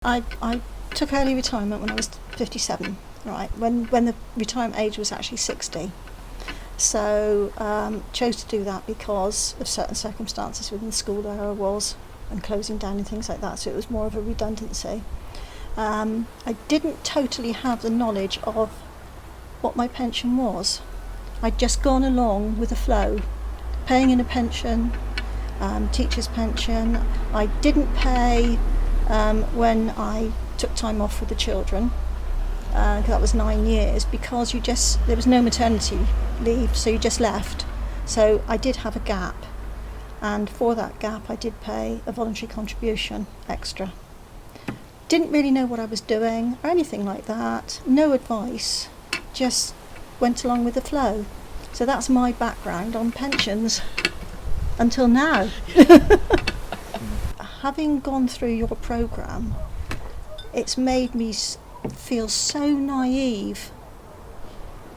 I took early retirement when I was 57, right, when the retirement age was actually 60. So chose to do that because of certain circumstances within the school where I was and closing down and things like that, so it was more of a redundancy. I didn't totally have the knowledge of what my pension was. I'd just gone along with the flow, paying in a pension, teacher's pension. I didn't pay when I took time off with the children, because that was 9 years, because there was no maternity leave, so you just left. So I did have a gap, and for that gap I did pay a voluntary contribution extra. Didn't really know what I was doing or anything like that, no advice, just went along with the flow. So that's my background on pensions until now. Having gone through your programme, it's made me feel so naive.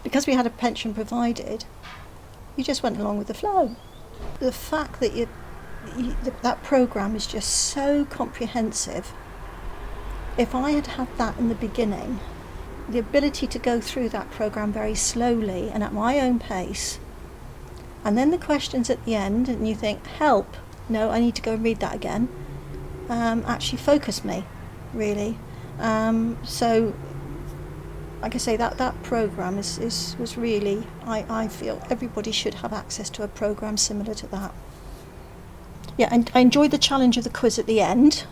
Because we had a pension provided, you just went along with the flow. The fact that that programme is just so comprehensive. If I had had that in the beginning, the ability to go through that programme very slowly and at my own pace, and then the questions at the end, and you think, help, no, I need to go and read that again, actually focused me, really. So, like I say, that programme was really, I feel everybody should have access to a programme similar to that. Yeah, and I enjoyed the challenge of the quiz at the end,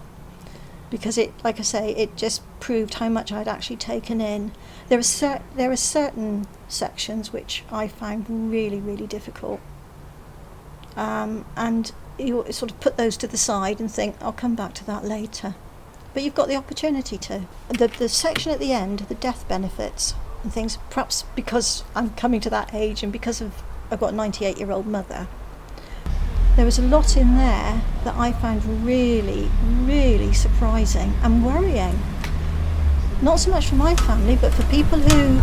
because it, like I say, it just proved how much I'd actually taken in. There are certain sections which I found really, really difficult, and you sort of put those to the side and think, I'll come back to that later. But you've got the opportunity to. The section at the end, the death benefits and things, perhaps because I'm coming to that age and because I've got a 98-year-old mother, there was a lot in there that I found really, really surprising and worrying. Not so much for my family, but for people who,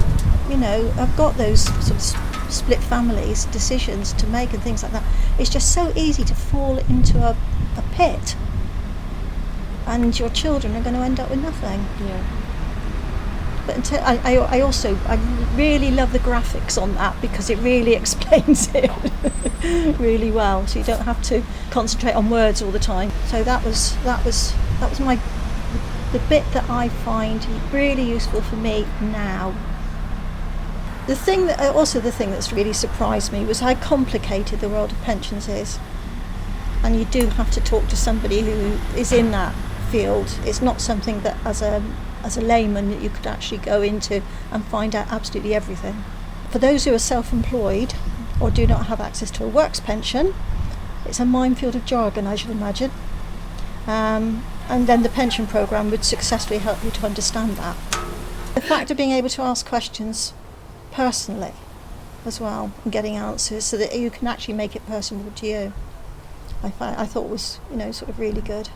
have got those sort of split families, decisions to make and things like that. It's just so easy to fall into a pit, and your children are going to end up with nothing. Yeah. But until I really love the graphics on that, because it really explains it really well, so you don't have to concentrate on words all the time. So that was the bit that I find really useful for me now. The thing that's really surprised me was how complicated the world of pensions is, and you do have to talk to somebody who is in that field. It's not something that as a layman that you could actually go into and find out absolutely everything. For those who are self-employed or do not have access to a works pension, it's a minefield of jargon, I should imagine. And then the pension programme would successfully help you to understand that. The fact of being able to ask questions personally as well, and getting answers so that you can actually make it personable to you, I thought was, sort of really good.